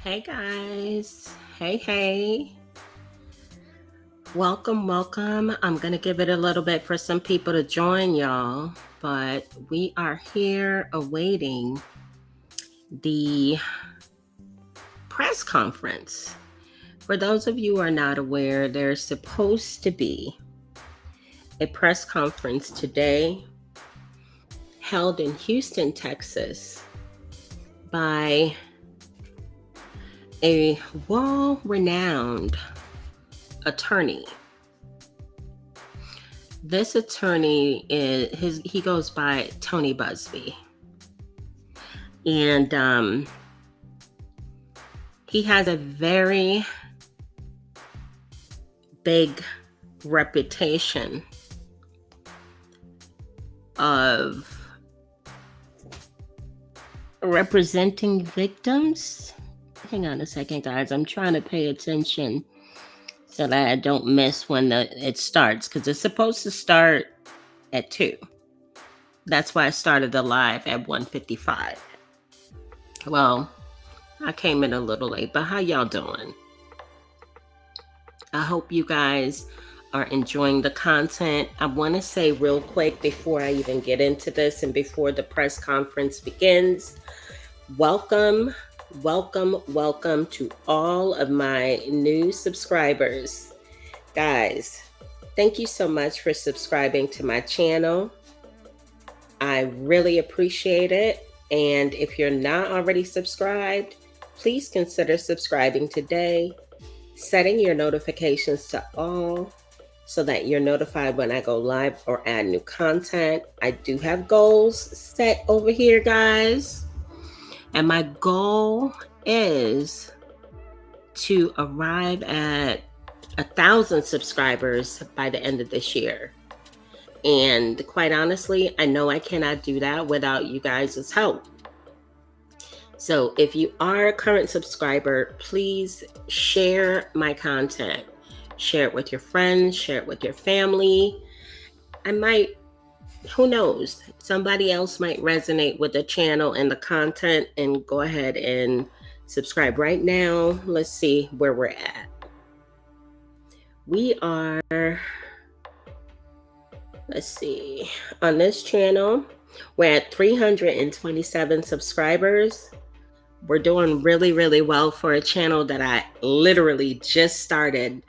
Hey guys. Hey. Welcome. I'm going to give it a little bit for some people to join y'all, but we are here awaiting the press conference. For those of you who are not aware, there's supposed to be a press conference today held in Houston, Texas by a world-renowned attorney. This attorney he goes by Tony Buzbee. And he has a very big reputation of representing victims. Hang on a second, guys. I'm trying to pay attention so that I don't miss when it starts, because it's supposed to start at 2. That's why I started the live at 1:55. Well, I came in a little late, but how y'all doing? I hope you guys are enjoying the content. I want to say real quick before I even get into this and before the press conference begins, welcome to all of my new subscribers. Guys, thank you so much for subscribing to my channel. I really appreciate it. And if you're not already subscribed, please consider subscribing today, setting your notifications to all so that you're notified when I go live or add new content. I do have goals set over here, guys. And my goal is to arrive at 1,000 subscribers by the end of this year. And quite honestly, I know I cannot do that without you guys' help. So if you are a current subscriber, please share my content. Share it with your friends, share it with your family. Who knows, somebody else might resonate with the channel and the content and go ahead and subscribe right now. Let's see where we're at. We are, let's see, on this channel, we're at 327 subscribers. We're doing really, really well for a channel that I literally just started.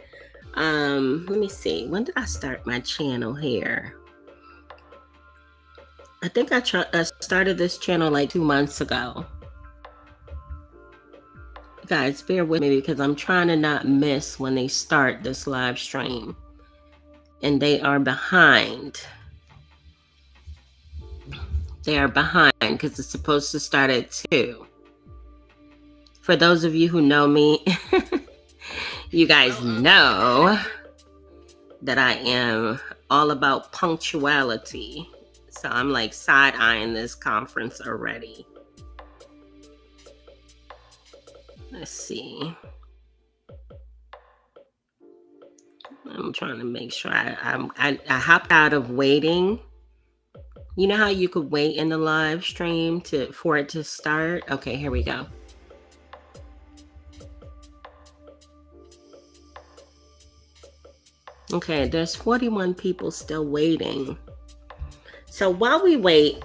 Let me see, when did I start my channel here? I think I started this channel like 2 months ago. Guys, bear with me because I'm trying to not miss when they start this live stream. And they are behind. They are behind because it's supposed to start at 2. For those of you who know me, you guys know that I am all about punctuality. So I'm like side-eyeing this conference already. Let's see. I'm trying to make sure I hopped out of waiting. You know how you could wait in the live stream for it to start? Okay, here we go. Okay, there's 41 people still waiting. So while we wait,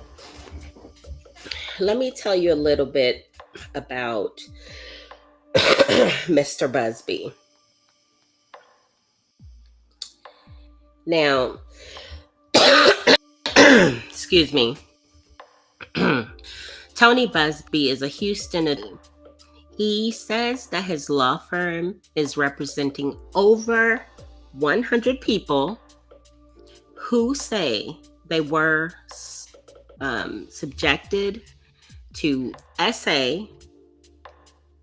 let me tell you a little bit about Mr. Buzbee. Now, excuse me. Tony Buzbee is a Houston attorney. He says that his law firm is representing over 100 people who say they were subjected to SA,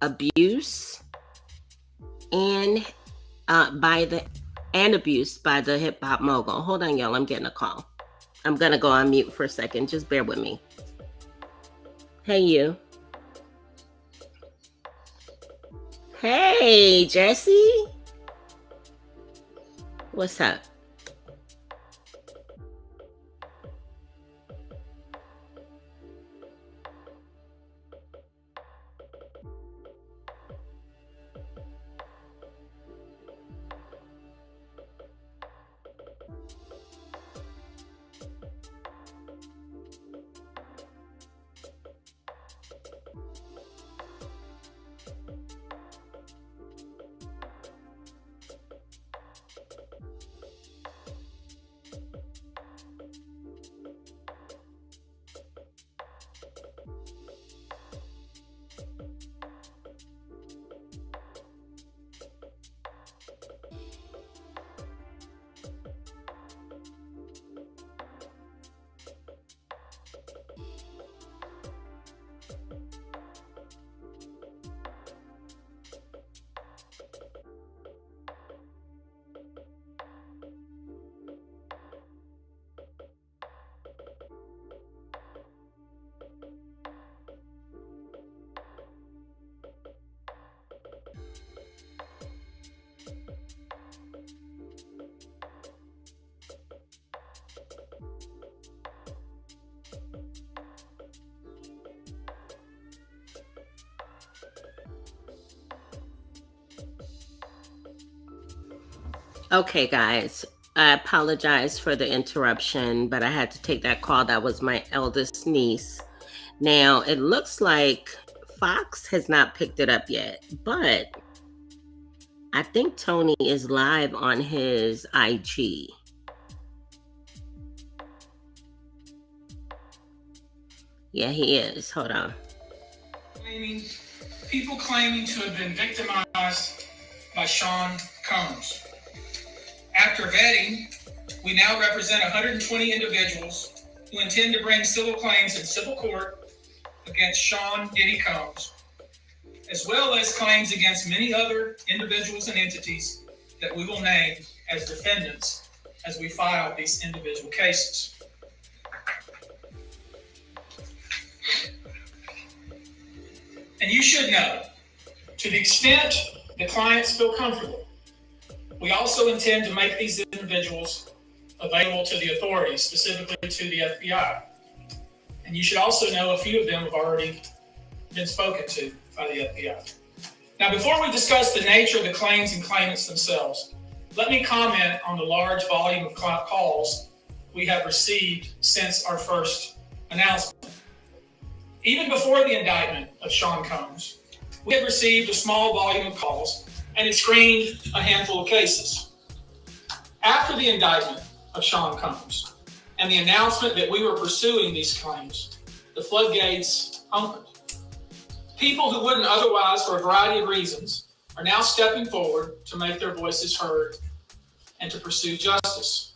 abuse, and abuse by the hip hop mogul. Hold on, y'all. I'm getting a call. I'm gonna go on mute for a second. Just bear with me. Hey, you. Hey, Jesse. What's up? Okay, guys. I apologize for the interruption, but I had to take that call. That was my eldest niece. Now, it looks like Fox has not picked it up yet, but I think Tony is live on his IG. Yeah, he is. Hold on. People claiming to have been victimized by Sean Combs. After vetting, we now represent 120 individuals who intend to bring civil claims in civil court against Sean Diddy Combs, as well as claims against many other individuals and entities that we will name as defendants as we file these individual cases. And you should know, to the extent the clients feel comfortable, we also intend to make these individuals available to the authorities, specifically to the FBI. And you should also know a few of them have already been spoken to by the FBI. Now, before we discuss the nature of the claims and claimants themselves, let me comment on the large volume of calls we have received since our first announcement. Even before the indictment of Sean Combs, we had received a small volume of calls and had screened a handful of cases. After the indictment of Sean Combs and the announcement that we were pursuing these claims, the floodgates opened. People who wouldn't otherwise, for a variety of reasons, are now stepping forward to make their voices heard and to pursue justice.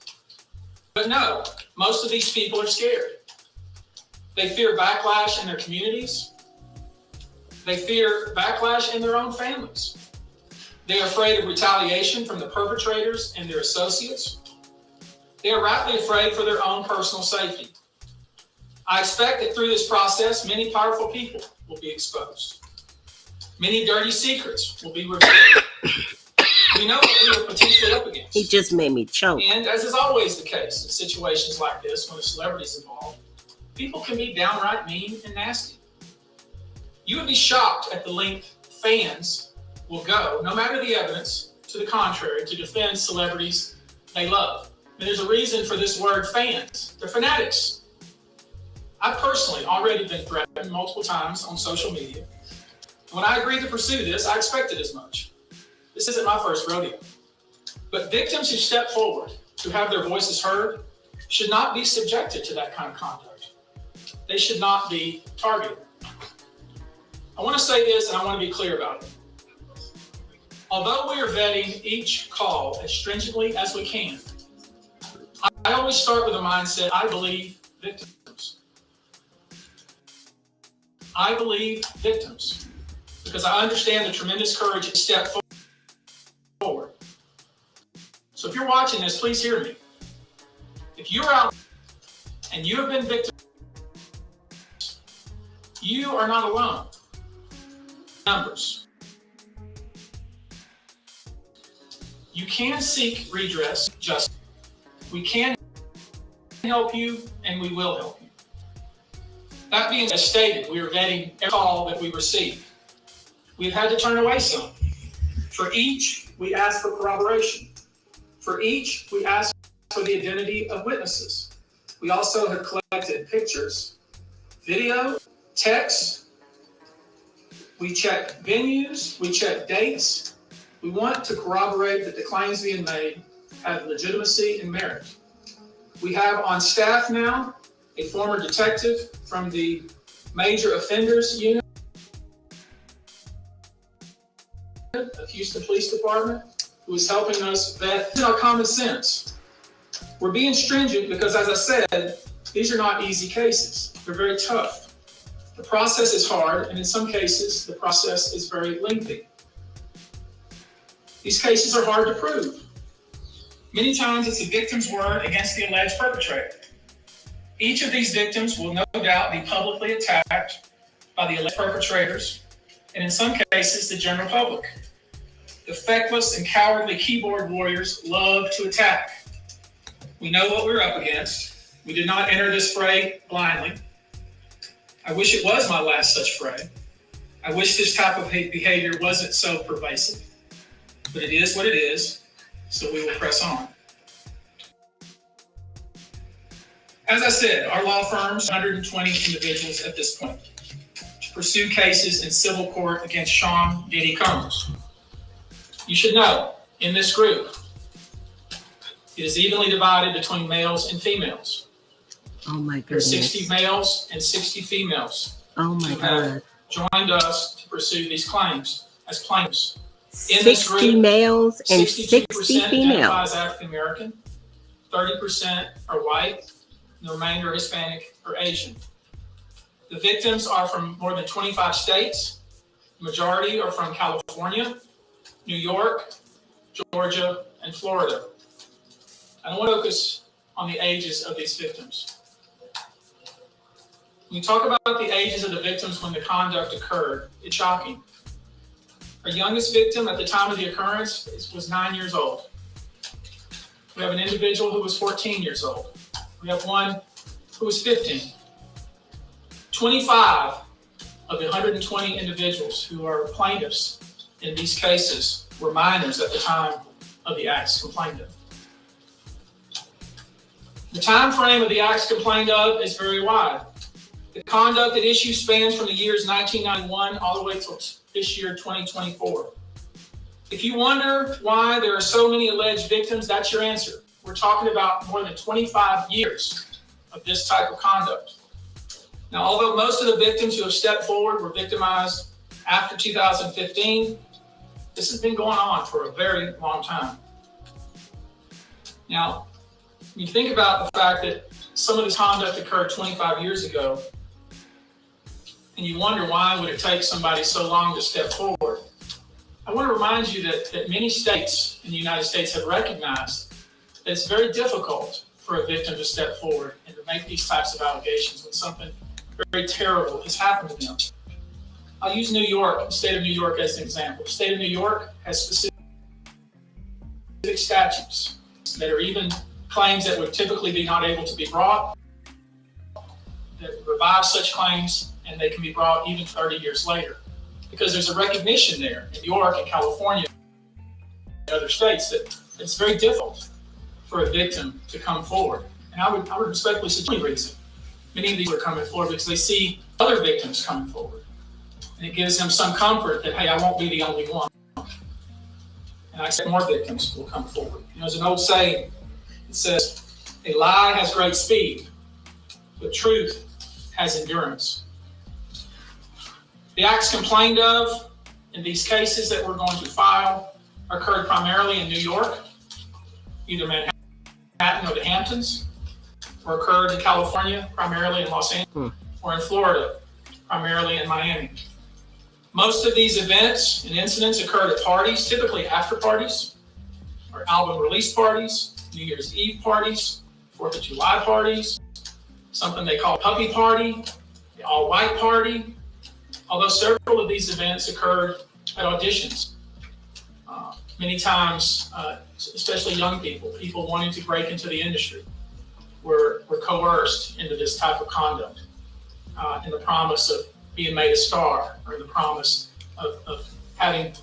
But no, most of these people are scared. They fear backlash in their communities. They fear backlash in their own families. They are afraid of retaliation from the perpetrators and their associates. They are rightly afraid for their own personal safety. I expect that through this process, many powerful people will be exposed. Many dirty secrets will be revealed. We know what we are potentially up against. He just made me choke. And as is always the case in situations like this, when a celebrity is involved, people can be downright mean and nasty. You would be shocked at the length fans will go, no matter the evidence to the contrary, to defend celebrities they love. And there's a reason for this word fans. They're fanatics. I've personally already been threatened multiple times on social media. When I agreed to pursue this, I expected as much. This isn't my first rodeo. But victims who step forward to have their voices heard should not be subjected to that kind of conduct. They should not be targeted. I want to say this, and I want to be clear about it. Although we are vetting each call as stringently as we can, I always start with a mindset: I believe victims. I believe victims because I understand the tremendous courage to step forward. So if you're watching this, please hear me. If you're out and you have been victim, you are not alone. Numbers. You can seek redress, justice. We can help you, and we will help you. That being stated, we are vetting every call that we receive. We've had to turn away some. For each, we ask for corroboration. For each, we ask for the identity of witnesses. We also have collected pictures, video, text. We check venues, we check dates. We want to corroborate that the claims being made have legitimacy and merit. We have on staff now a former detective from the Major Offenders Unit of Houston Police Department who is helping us vet our common sense. We're being stringent because, as I said, these are not easy cases. They're very tough. The process is hard, and in some cases, the process is very lengthy. These cases are hard to prove. Many times it's the victim's word against the alleged perpetrator. Each of these victims will no doubt be publicly attacked by the alleged perpetrators, and in some cases, the general public. The feckless and cowardly keyboard warriors love to attack. We know what we're up against. We did not enter this fray blindly. I wish it was my last such fray. I wish this type of behavior wasn't so pervasive. But it is what it is. So we will press on. As I said, our law firm's 120 individuals at this point to pursue cases in civil court against Sean Diddy Combs. You should know, in this group, it is evenly divided between males and females. Oh my There are goodness. 60 males and 60 females Oh my who have God. joined us to pursue these claims as plaintiffs. In this 60 group, males and 60 62% identify females. as African American, 30% are white, and the remainder are Hispanic or Asian. The victims are from more than 25 states. The majority are from California, New York, Georgia, and Florida. I want to focus on the ages of these victims. When we talk about the ages of the victims when the conduct occurred, it's shocking. Our youngest victim at the time of the occurrence was 9 years old. We have an individual who was 14 years old. We have one who was 15. 25 of the 120 individuals who are plaintiffs in these cases were minors at the time of the acts complained of. The time frame of the acts complained of is very wide. The conduct at issue spans from the years 1991 all the way till this year, 2024. If you wonder why there are so many alleged victims, that's your answer. We're talking about more than 25 years of this type of conduct. Now, although most of the victims who have stepped forward were victimized after 2015, this has been going on for a very long time. Now, when you think about the fact that some of this conduct occurred 25 years ago, and you wonder why would it take somebody so long to step forward, I want to remind you that many states in the United States have recognized that it's very difficult for a victim to step forward and to make these types of allegations when something very terrible has happened to them. I'll use New York, the state of New York, as an example. The state of New York has specific statutes that are even claims that would typically be not able to be brought, that revive such claims, and they can be brought even 30 years later. Because there's a recognition there in New York and California and other states that it's very difficult for a victim to come forward. And I would respectfully suggest any reason. Many of these are coming forward because they see other victims coming forward. And it gives them some comfort that, hey, I won't be the only one. And I expect more victims will come forward. You know, there's an old saying, it says, a lie has great speed, but truth has endurance. The acts complained of in these cases that we're going to file occurred primarily in New York, either Manhattan or the Hamptons, or occurred in California, primarily in Los Angeles, or in Florida, primarily in Miami. Most of these events and incidents occurred at parties, typically after parties, or album release parties, New Year's Eve parties, 4th of July parties, something they call puppy party, the all-white party, although several of these events occurred at auditions. Many times, especially young people wanting to break into the industry, were coerced into this type of conduct in the promise of being made a star, or in the promise of having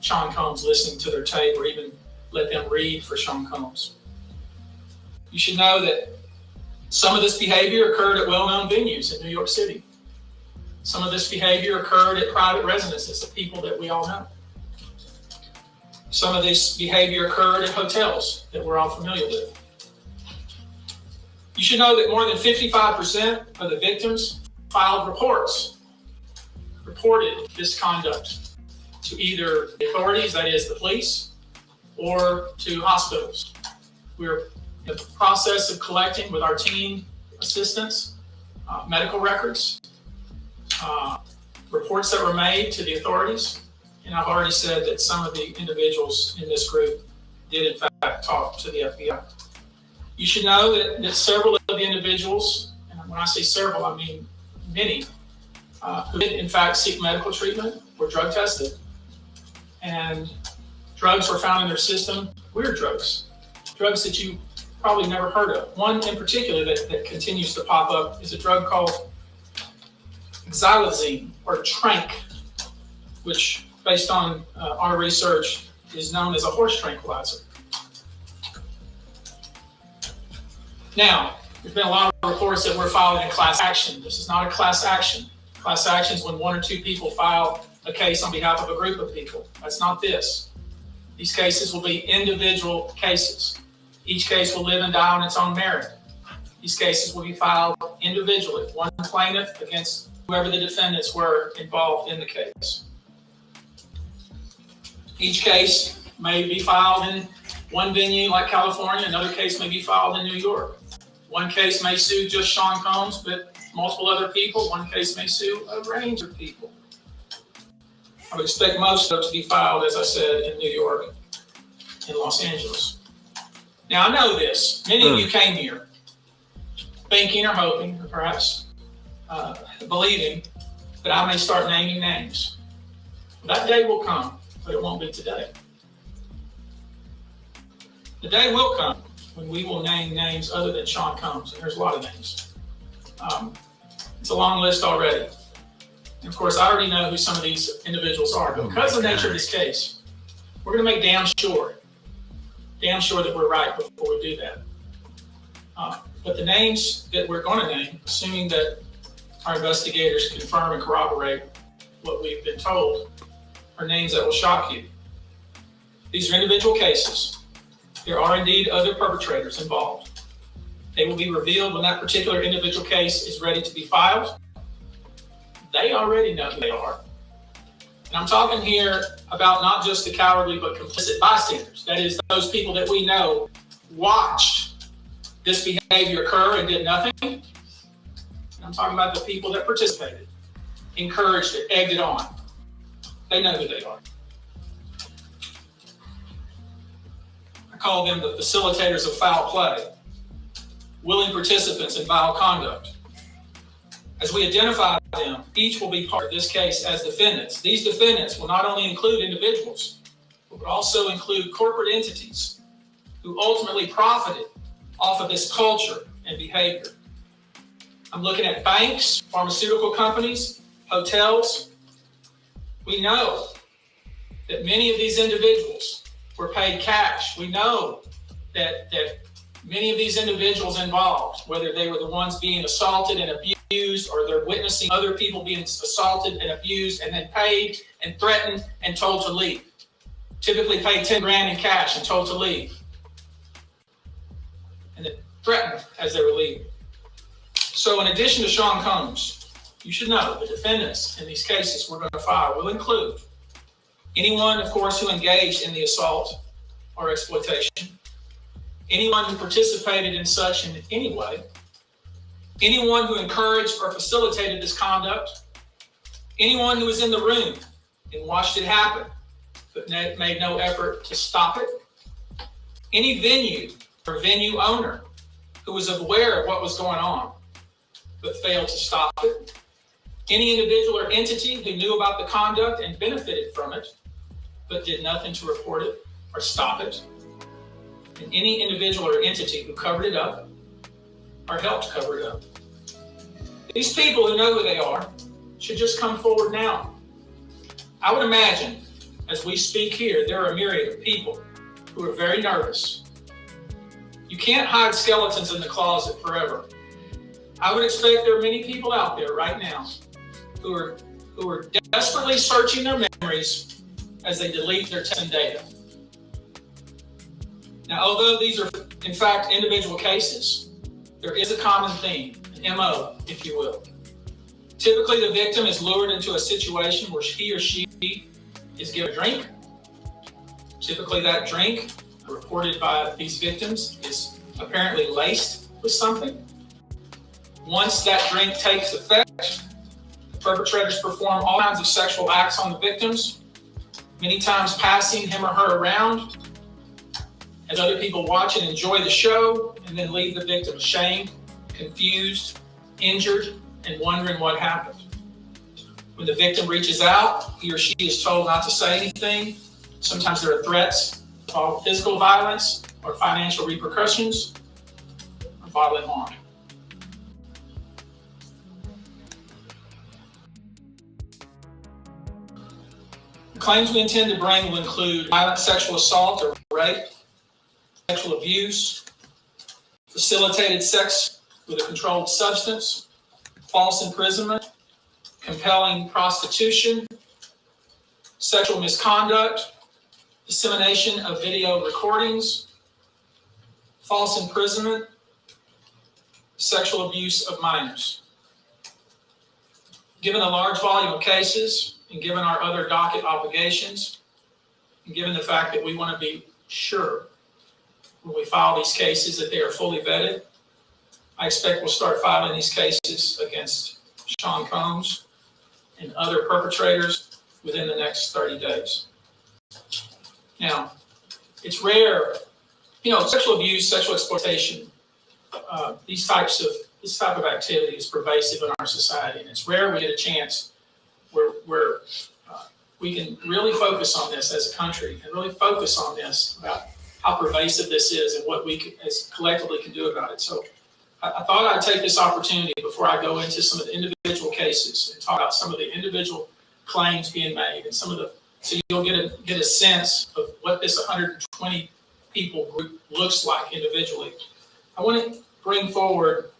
Sean Combs listening to their tape, or even let them read for Sean Combs. You should know that some of this behavior occurred at well-known venues in New York City. Some of this behavior occurred at private residences of people that we all know. Some of this behavior occurred at hotels that we're all familiar with. You should know that more than 55% of the victims filed reported this conduct to either the authorities, that is the police, or to hospitals. We're in the process of collecting with our team assistants, medical records, reports that were made to the authorities. And I've already said that some of the individuals in this group did in fact talk to the FBI. You should know that several of the individuals, and when I say several, I mean many, who did in fact seek medical treatment were drug tested. And drugs were found in their system, weird drugs that you probably never heard of. One in particular that continues to pop up is a drug called xylazine, or tranq, which based on our research is known as a horse tranquilizer. Now, there's been a lot of reports that we're filing a class action. This is not a class action. Class action is when one or two people file a case on behalf of a group of people. That's not this. These cases will be individual cases. Each case will live and die on its own merit. These cases will be filed individually, one plaintiff against whoever the defendants were involved in the case. Each case may be filed in one venue like California, another case may be filed in New York. One case may sue just Sean Combs, but multiple other people. One case may sue a range of people. I would expect most of them to be filed, as I said, in New York and Los Angeles. Now, I know this. Many of you came here thinking or hoping, or perhaps believing that I may start naming names. That day will come, but it won't be today. The day will come when we will name names other than Sean Combs, and there's a lot of names. It's a long list already. And of course, I already know who some of these individuals are. But because of the nature of this case, we're going to make damn sure that we're right before we do that. But the names that we're going to name, assuming that our investigators confirm and corroborate what we've been told, are names that will shock you. These are individual cases. There are indeed other perpetrators involved. They will be revealed when that particular individual case is ready to be filed. They already know who they are. And I'm talking here about not just the cowardly but complicit bystanders. That is, those people that we know watched this behavior occur and did nothing. And I'm talking about the people that participated, encouraged it, egged it on. They know who they are. I call them the facilitators of foul play, willing participants in vile conduct. As we identify them, each will be part of this case as defendants. These defendants will not only include individuals, but will also include corporate entities who ultimately profited off of this culture and behavior. I'm looking at banks, pharmaceutical companies, hotels. We know that many of these individuals were paid cash. We know that many of these individuals involved, whether they were the ones being assaulted and abused, or they're witnessing other people being assaulted and abused and then paid and threatened and told to leave. Typically paid 10 grand in cash and told to leave. And then threatened as they were leaving. So in addition to Sean Combs, you should know the defendants in these cases we're going to file will include anyone, of course, who engaged in the assault or exploitation, anyone who participated in such in any way, anyone who encouraged or facilitated this conduct, anyone who was in the room and watched it happen but made no effort to stop it, any venue or venue owner who was aware of what was going on but failed to stop it, any individual or entity who knew about the conduct and benefited from it but did nothing to report it or stop it, and any individual or entity who covered it up or helped cover it up. These people who know who they are should just come forward now. I would imagine, as we speak here, there are a myriad of people who are very nervous. You can't hide skeletons in the closet forever. I would expect there are many people out there right now who are desperately searching their memories as they delete their text and data. Now, although these are, in fact, individual cases, there is a common theme, an MO, if you will. Typically, the victim is lured into a situation where he or she is given a drink. Typically, that drink, reported by these victims, is apparently laced with something. Once that drink takes effect, the perpetrators perform all kinds of sexual acts on the victims, many times passing him or her around, as other people watch and enjoy the show, and then leave the victim ashamed, confused, injured, and wondering what happened. When the victim reaches out, he or she is told not to say anything. Sometimes there are threats of physical violence or financial repercussions or bodily harm. The claims we intend to bring will include violent sexual assault or rape, sexual abuse, facilitated sex with a controlled substance, false imprisonment, compelling prostitution, sexual misconduct, dissemination of video recordings, false imprisonment, sexual abuse of minors. Given the large volume of cases, and given our other docket obligations, and given the fact that we want to be sure when we file these cases that they are fully vetted, I expect we'll start filing these cases against Sean Combs and other perpetrators within the next 30 days. Now, it's rare, sexual abuse, sexual exploitation, this type of activity is pervasive in our society, and it's rare we get a chance where we can really focus on this as a country and really focus on this about how pervasive this is and what we as collectively can do about it. So I thought I'd take this opportunity before I go into some of the individual cases and talk about some of the individual claims being made and so you'll get a sense of what this 120 people group looks like individually. I want to bring forward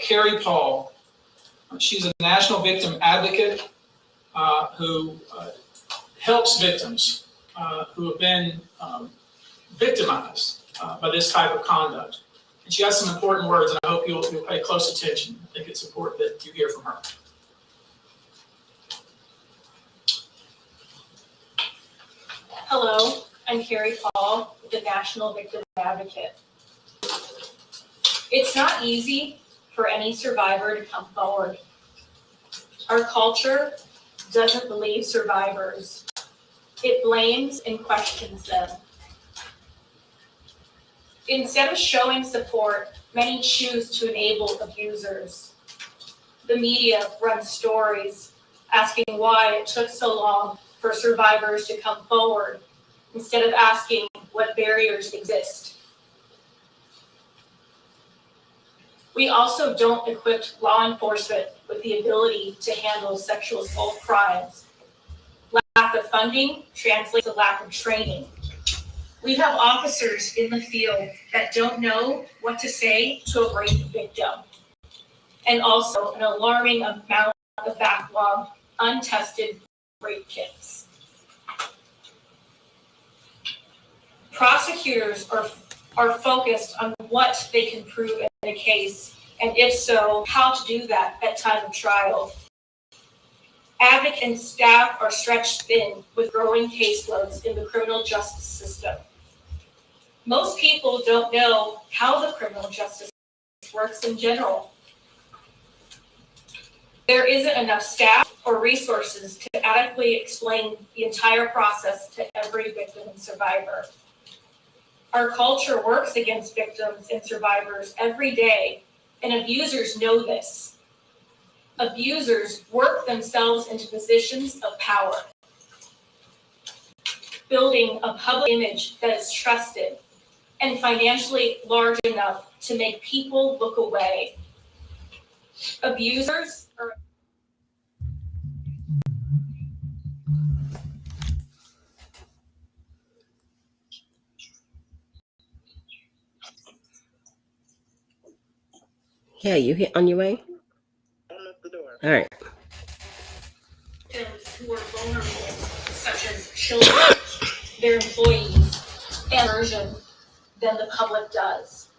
Carrie Paul. She's a national victim advocate who helps victims who have been victimized by this type of conduct. And she has some important words, and I hope you'll pay close attention. I think it's important that you hear from her. Hello, I'm Carrie Paul, the National Victim Advocate. It's not easy for any survivor to come forward. Our culture doesn't believe survivors. It blames and questions them. Instead of showing support, many choose to enable abusers. The media runs stories asking why it took so long for survivors to come forward instead of asking what barriers exist. We also don't equip law enforcement with the ability to handle sexual assault crimes. Lack of funding translates to lack of training. We have officers in the field that don't know what to say to a rape victim, and also an alarming amount of backlog untested rape kits. Prosecutors are focused on what they can prove in a case, and if so, how to do that at time of trial. Advocate and staff are stretched thin with growing caseloads in the criminal justice system. Most people don't know how the criminal justice works in general. There isn't enough staff or resources to adequately explain the entire process to every victim and survivor. Our culture works against victims and survivors every day, and abusers know this. Abusers work themselves into positions of power, building a public image that is trusted and financially large enough to make people look away. Abusers are Yeah, you hit on your way? I'm at the door. All right. victims who are vulnerable, such as children, their employees, and version than the public does,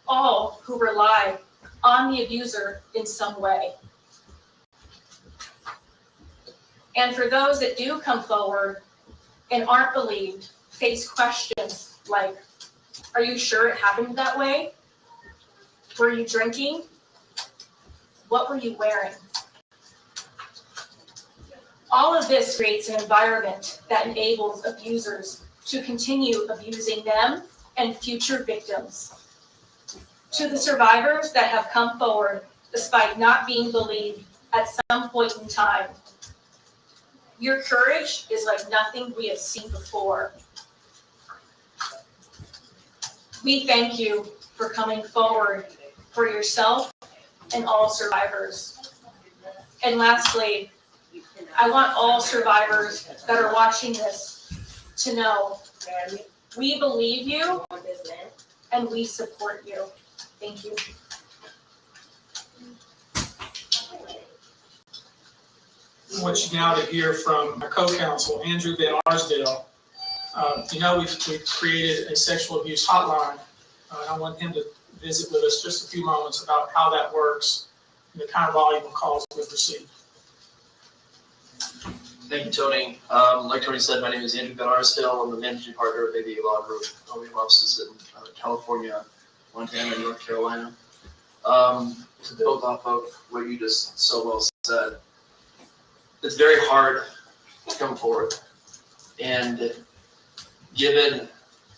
all who rely on the abuser in some way. And for those that do come forward and aren't believed, face questions like, are you sure it happened that way? Were you drinking? What were you wearing? All of this creates an environment that enables abusers to continue abusing them and future victims. To the survivors that have come forward despite not being believed at some point in time, your courage is like nothing we have seen before. We thank you for coming forward for yourself and all survivors. And lastly, I want all survivors that are watching this to know we believe you and we support you. Thank you. I want you now to hear from our co-counsel, Andrew Van Arsdale. We've created a sexual abuse hotline. I want him to visit with us just a few moments about how that works and the kind of volume of calls we've received. Thank you, Tony. Like Tony said, my name is Andrew Van Arsdale. I'm the managing partner of ABA Law Group. We have offices in California, Montana, and North Carolina. To build off of what you just so well said, it's very hard to come forward. And given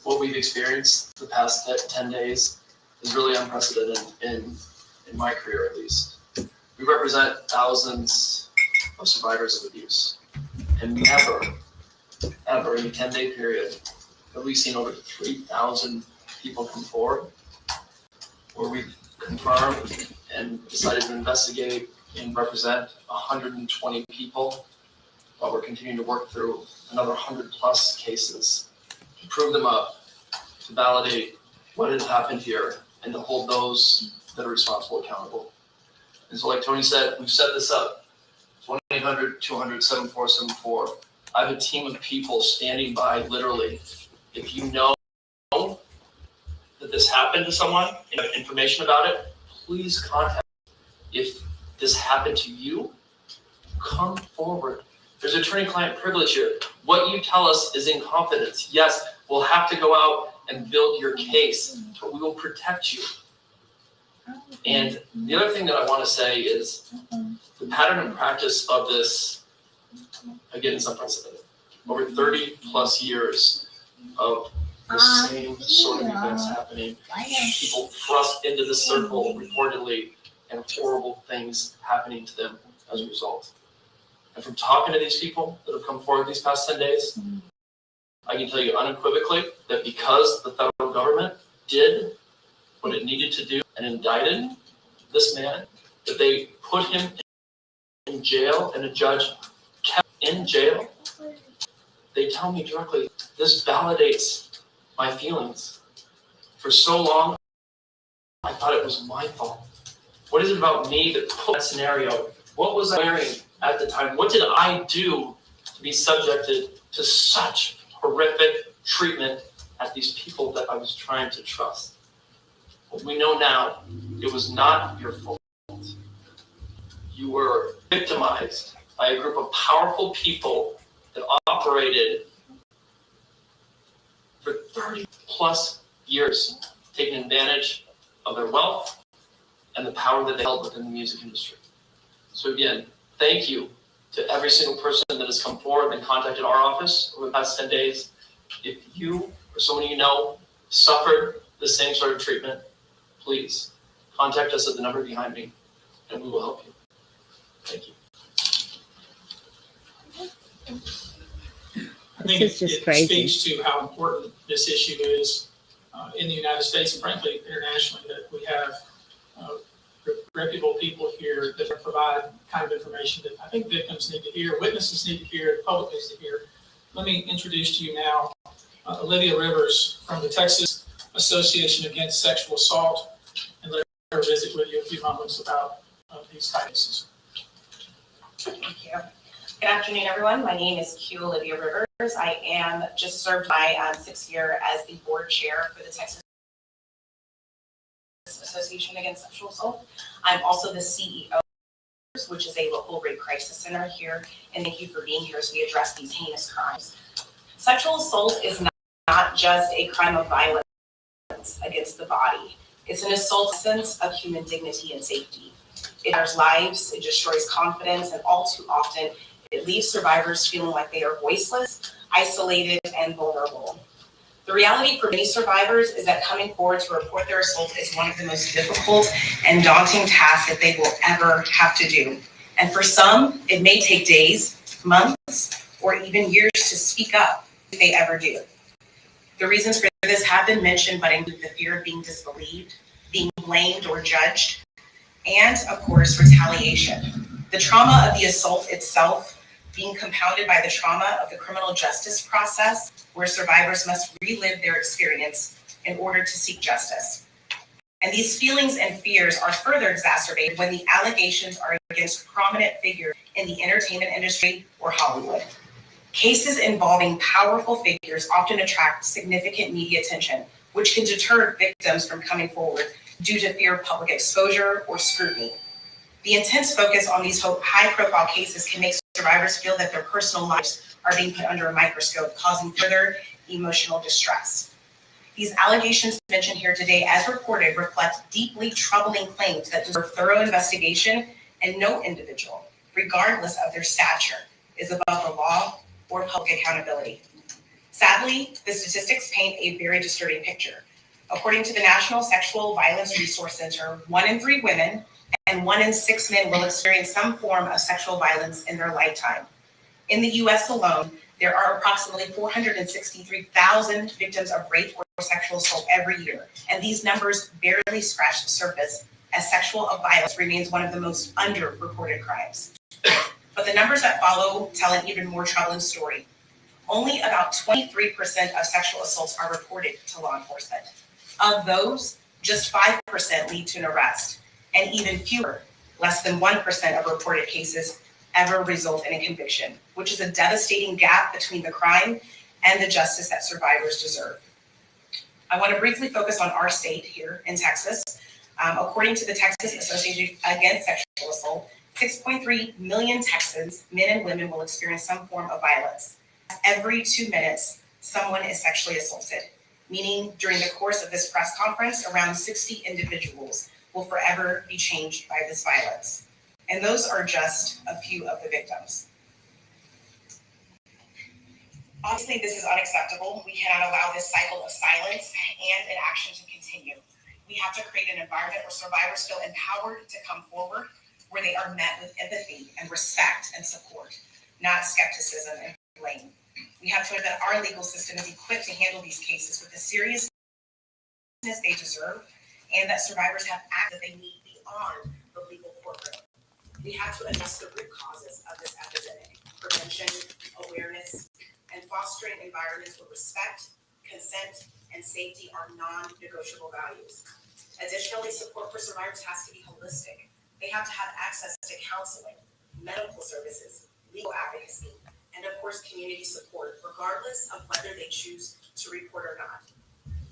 what we've experienced the past 10 days is really unprecedented in my career, at least. We represent thousands of survivors of abuse. And never, ever in a 10-day period have we seen over 3,000 people come forward where we've confirmed and decided to investigate and represent 120 people while we're continuing to work through another 100 plus cases to prove them up, to validate what has happened here, and to hold those that are responsible accountable. And so like Tony said, we've set this up. 1-800-200-7474. I have a team of people standing by literally. If you know that this happened to someone and have information about it, please contact me. If this happened to you, come forward. There's attorney-client privilege here. What you tell us is in confidence. Yes, we'll have to go out and build your case, but we will protect you. And the other thing that I want to say is the pattern and practice of this, again, is unprecedented. Over 30 plus years of the same sort of events happening, people thrust into the circle reportedly, and horrible things happening to them as a result. And from talking to these people that have come forward these past 10 days, I can tell you unequivocally that because the federal government did what it needed to do and indicted this man, that they put him in jail and a judge kept in jail. They tell me directly, this validates my feelings. For so long, I thought it was my fault. What is it about me that put that scenario? What was I wearing at the time? What did I do to be subjected to such horrific treatment at these people that I was trying to trust? What we know now, it was not your fault. You were victimized by a group of powerful people that operated for 30 plus years, taking advantage of their wealth and the power that they held within the music industry. So again, thank you to every single person that has come forward and contacted our office over the past 10 days. If you or someone you know suffered the same sort of treatment, please contact us at the number behind me and we will help you. Thank you. I think This is just it crazy. speaks to how important this issue is in the United States and frankly internationally, that we have reputable people here that provide the kind of information that I think victims need to hear, witnesses need to hear, the public needs to hear. Let me introduce to you now Olivia Rivers from the Texas Association Against Sexual Assault, and let her visit with you a few moments about these cases. Thank you. Good afternoon, everyone. My name is Q. Olivia Rivers. I am just served my 6th year as the board chair for the Texas Association Against Sexual Assault. I'm also the CEO, which is a local rape crisis center here, and thank you for being here as we address these heinous crimes. Sexual assault is not just a crime of violence against the body. It's an assault sense of human dignity and safety. It hurts lives, it destroys confidence, and all too often, it leaves survivors feeling like they are voiceless, isolated, and vulnerable. The reality for many survivors is that coming forward to report their assault is one of the most difficult and daunting tasks that they will ever have to do. And for some, it may take days, months, or even years to speak up if they ever do. The reasons for this have been mentioned, but include the fear of being disbelieved, being blamed or judged, and of course, retaliation. The trauma of the assault itself being compounded by the trauma of the criminal justice process, where survivors must relive their experience in order to seek justice. And these feelings and fears are further exacerbated when the allegations are against prominent figures in the entertainment industry or Hollywood. Cases involving powerful figures often attract significant media attention, which can deter victims from coming forward due to fear of public exposure or scrutiny. The intense focus on these high-profile cases can make survivors feel that their personal lives are being put under a microscope, causing further emotional distress. These allegations mentioned here today, as reported, reflect deeply troubling claims that deserve thorough investigation, and no individual, regardless of their stature, is above the law or public accountability. Sadly, the statistics paint a very disturbing picture. According to the National Sexual Violence Resource Center, 1 in 3 women and 1 in 6 men will experience some form of sexual violence in their lifetime. In the US alone, there are approximately 463,000 victims of rape or sexual assault every year, and these numbers barely scratch the surface, as sexual violence remains one of the most underreported crimes. But the numbers that follow tell an even more troubling story. Only about 23% of sexual assaults are reported to law enforcement. Of those, just 5% lead to an arrest, and even fewer, less than 1% of reported cases ever result in a conviction, which is a devastating gap between the crime and the justice that survivors deserve. I want to briefly focus on our state here in Texas. According to the Texas Association Against Sexual Assault, 6.3 million Texans, men and women, will experience some form of violence. Every 2 minutes, someone is sexually assaulted, meaning during the course of this press conference, around 60 individuals will forever be changed by this violence. And those are just a few of the victims. Obviously, this is unacceptable. We cannot allow this cycle of silence and inaction to continue. We have to create an environment where survivors feel empowered to come forward, where they are met with empathy and respect and support, not skepticism and blame. We have to know that our legal system is equipped to handle these cases with the seriousness they deserve, and that survivors have access that they need beyond the legal courtroom. We have to address the root causes of this epidemic: prevention, awareness, and fostering environments where respect, consent, and safety are non-negotiable values. Additionally, support for survivors has to be holistic. They have to have access to counseling, medical services, legal advocacy, and of course, community support, regardless of whether they choose to report or not.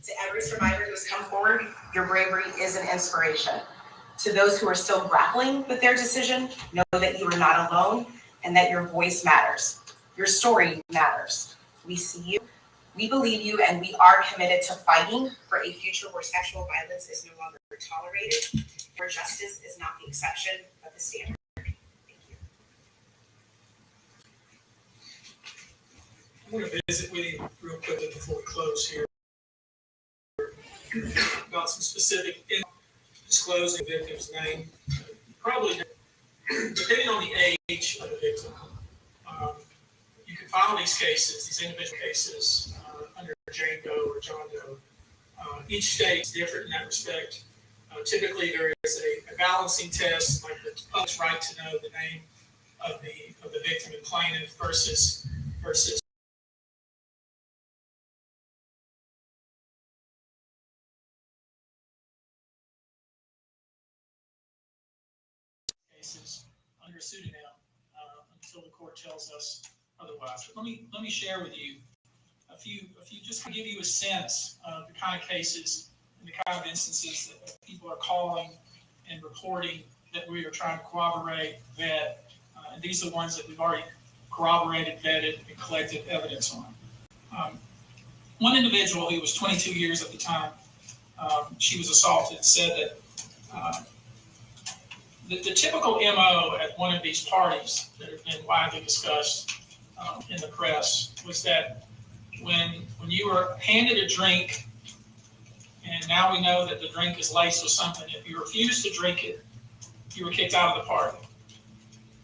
To every survivor who has come forward, your bravery is an inspiration. To those who are still grappling with their decision, know that you are not alone and that your voice matters. Your story matters. We see you, we believe you, and we are committed to fighting for a future where sexual violence is no longer tolerated, where justice is not the exception but the standard. Thank you. I want to visit with you real quickly before we close here about some specific disclosing the victim's name. Probably, depending on the age of the victim, you can file these cases, these individual cases, under Jane Doe or John Doe. Each state is different in that respect. Typically, there is a balancing test, like the public's right to know the name of the victim and plaintiff versus cases under pseudonym until the court tells us otherwise. But let me share with you a few just to give you a sense of the kind of cases and the kind of instances that people are calling and reporting that we are trying to corroborate, vet. And these are the ones that we've already corroborated, vetted, and collected evidence on. One individual who was 22 years at the time she was assaulted said that the typical MO at one of these parties that have been widely discussed in the press was that when you were handed a drink, and now we know that the drink is laced with something, if you refused to drink it, you were kicked out of the party.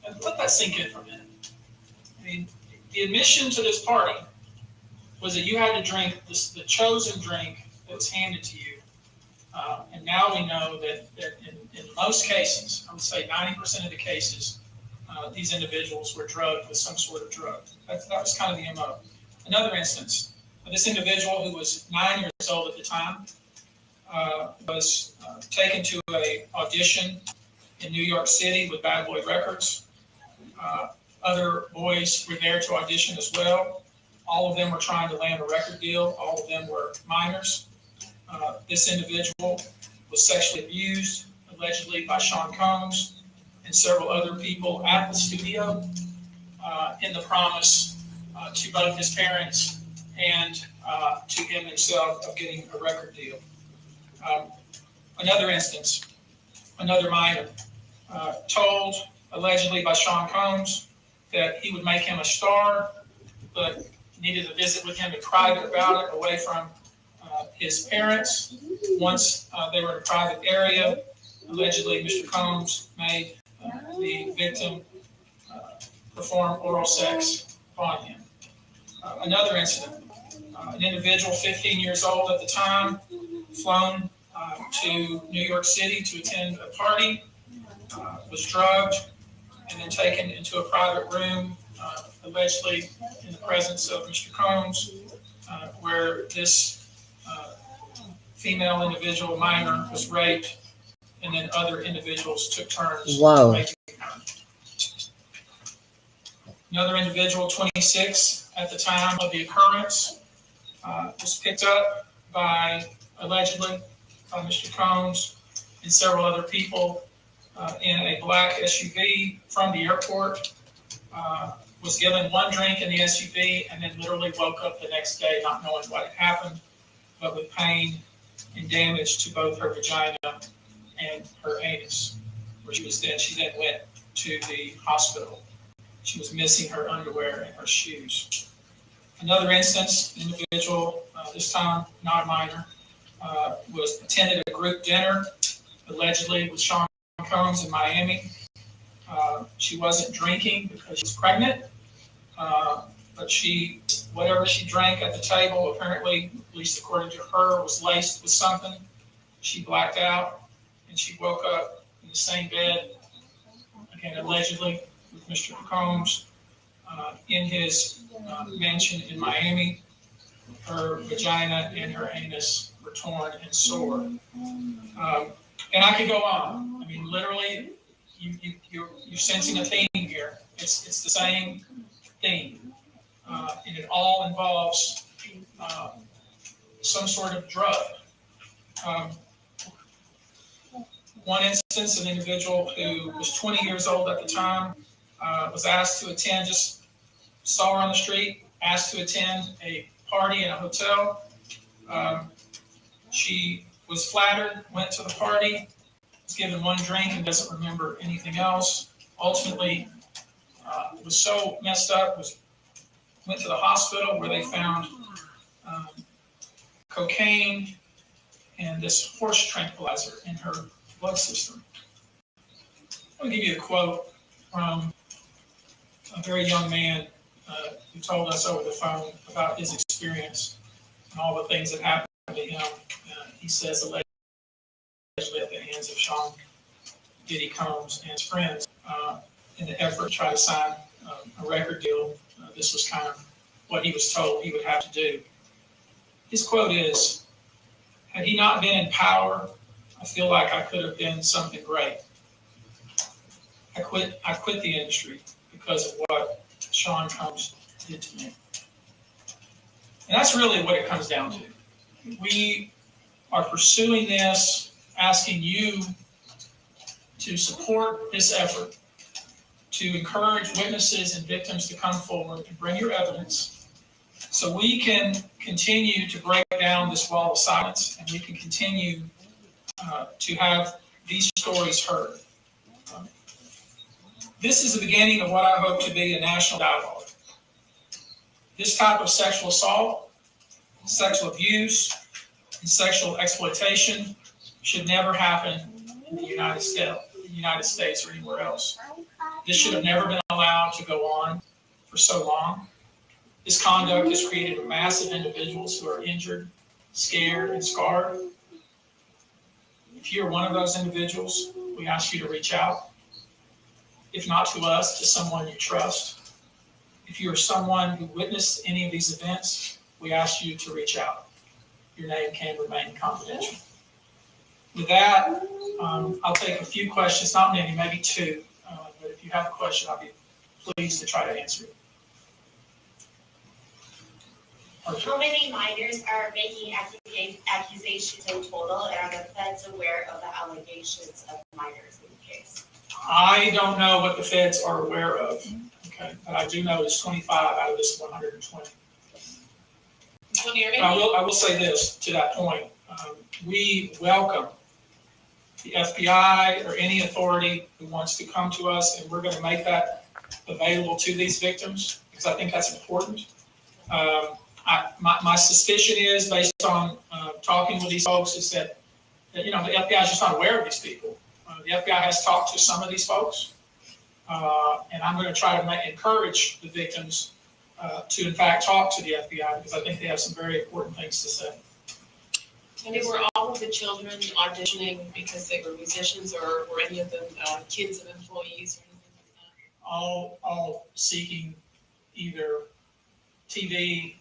And let that sink in for a minute. I mean, the admission to this party was that you had to drink the chosen drink that was handed to you. And now we know that in most cases, I would say 90% of the cases, these individuals were drugged with some sort of drug. That was kind of the MO. Another instance, this individual who was 9 years old at the time was taken to a audition in New York City with Bad Boy Records. Other boys were there to audition as well. All of them were trying to land a record deal. All of them were minors. This individual was sexually abused, allegedly by Sean Combs and several other people at the studio, in the promise to both his parents and to him himself of getting a record deal. Another instance, another minor, told allegedly by Sean Combs that he would make him a star, but needed to visit with him in private about it, away from his parents. Once they were in a private area, allegedly Mr. Combs made the victim perform oral sex upon him. Another incident, an individual 15 years old at the time, flown to New York City to attend a party, was drugged, and then taken into a private room, allegedly in the presence of Mr. Combs, where this female individual, minor, was raped, and then other individuals took turns raping her. Another individual, 26 at the time of the occurrence, was picked up by, allegedly, by Mr. Combs and several other people in a black SUV from the airport, was given one drink in the SUV, and then literally woke up the next day not knowing what had happened, but with pain and damage to both her vagina and her anus, where she then went to the hospital. She was missing her underwear and her shoes. Another instance, an individual, this time not a minor, was attended a group dinner, allegedly with Sean Combs in Miami. She wasn't drinking because she was pregnant, but whatever she drank at the table, apparently, at least according to her, was laced with something. She blacked out, and she woke up in the same bed, again, allegedly, with Mr. Combs in his mansion in Miami. Her vagina and her anus were torn and sore. And I could go on. I mean, literally, you're sensing a theme here. It's the same theme, and it all involves some sort of drug. One instance, an individual who was 20 years old at the time was asked to attend, just saw her on the street, asked to attend a party in a hotel. She was flattered, went to the party, was given one drink and doesn't remember anything else. Ultimately, was so messed up, went to the hospital where they found cocaine and this horse tranquilizer in her blood system. I'll give you a quote from a very young man who told us over the phone about his experience and all the things that happened to him. He says, allegedly at the hands of Sean Diddy Combs and his friends, in the effort to try to sign a record deal, this was kind of what he was told he would have to do. His quote is, "Had he not been in power, I feel like I could have been something great. I quit the industry because of what Sean Combs did to me." And that's really what it comes down to. We are pursuing this, asking you to support this effort, to encourage witnesses and victims to come forward and bring your evidence so we can continue to break down this wall of silence and we can continue to have these stories heard. This is the beginning of what I hope to be a national dialogue. This type of sexual assault, sexual abuse, and sexual exploitation should never happen in the United States or anywhere else. This should have never been allowed to go on for so long. This conduct has created a mass of individuals who are injured, scared, and scarred. If you're one of those individuals, we ask you to reach out. If not to us, to someone you trust. If you are someone who witnessed any of these events, we ask you to reach out. Your name can remain confidential. With that, I'll take a few questions, not many, maybe two. But if you have a question, I'll be pleased to try to answer it. How many minors are making accusations in total, and are the feds aware of the allegations of minors in the case? I don't know what the feds are aware of, okay, but I do know it's 25 out of this 120. I will say this to that point. We welcome the FBI or any authority who wants to come to us, and we're going to make that available to these victims because I think that's important. My suspicion is, based on talking with these folks, is that the FBI is just not aware of these people. The FBI has talked to some of these folks, and I'm going to try to encourage the victims to, in fact, talk to the FBI because I think they have some very important things to say. And were all of the children auditioning because they were musicians, or were any of them kids of employees or anything like that? All seeking either TV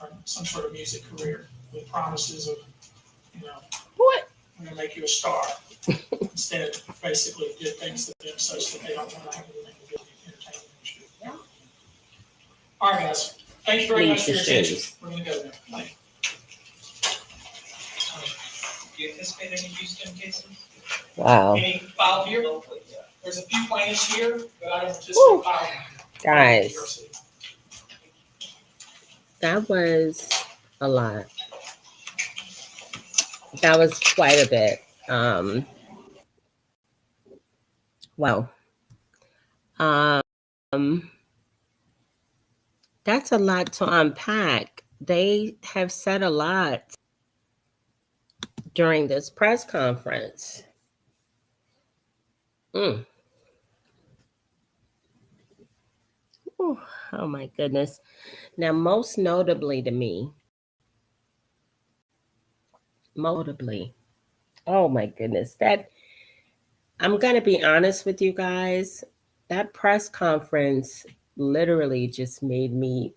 or some sort of music career with promises of, What? I'm going to make you a star. Instead, basically did things to them such that they don't want to have anything to do with the entertainment industry. Yeah. All right, guys. Thank you very much for your Please, attention. shoes. We're going to go there. Thank you. Do you anticipate any Houston cases? Wow. Any filed here? There's a few plaintiffs here, but I don't anticipate Woo. filing. Guys, that was a lot. That was quite a bit. Wow. That's a lot to unpack. They have said a lot during this press conference. Ooh, oh my goodness. Now, most notably to me, oh my goodness, that I'm going to be honest with you guys, that press conference literally just made me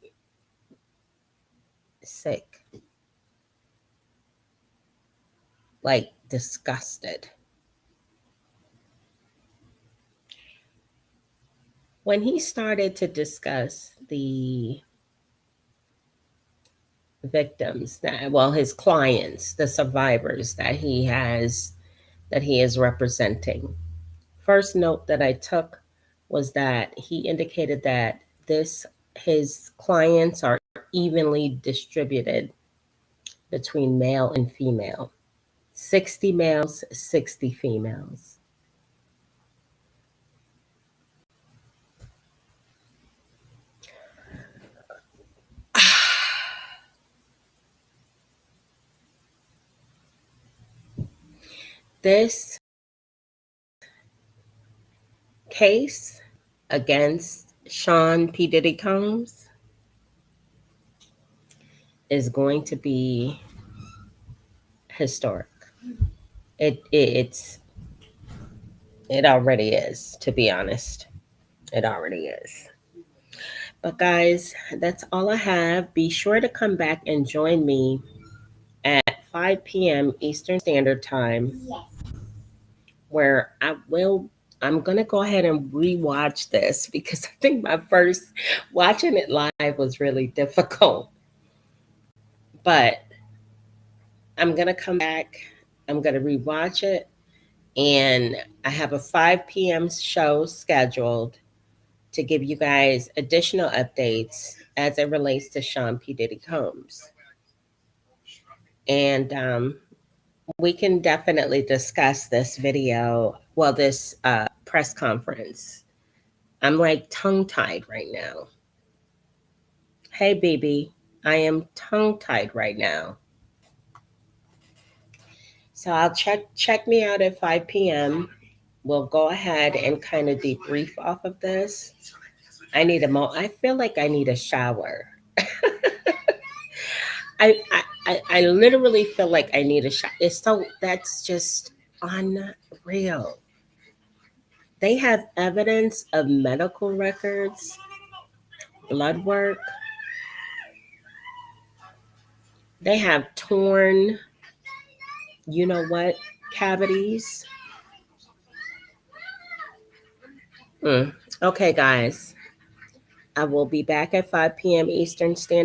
sick, like disgusted. When he started to discuss the victims, his clients, the survivors that he is representing. First note that I took was that he indicated that his clients are evenly distributed between male and female. 60 males, 60 females. This case against Sean P. Diddy Combs is going to be historic. It already is, to be honest. It already is. But guys, that's all I have. Be sure to come back and join me at 5 p.m. Eastern Standard Time, where I'm going to go ahead and rewatch this because I think my first watching it live was really difficult. But I'm going to come back. I'm going to rewatch it. And I have a 5 p.m. show scheduled to give you guys additional updates as it relates to Sean P. Diddy Combs. And we can definitely discuss this this press conference. I'm like tongue-tied right now. Hey, BB, I am tongue-tied right now. So I'll check me out at 5 p.m. We'll go ahead and kind of debrief off of this. I feel like I need a shower. I literally feel like I need a shower. That's just unreal. They have evidence of medical records, blood work. They have torn, you know what? cavities. Okay, guys. I will be back at 5 p.m. Eastern Standard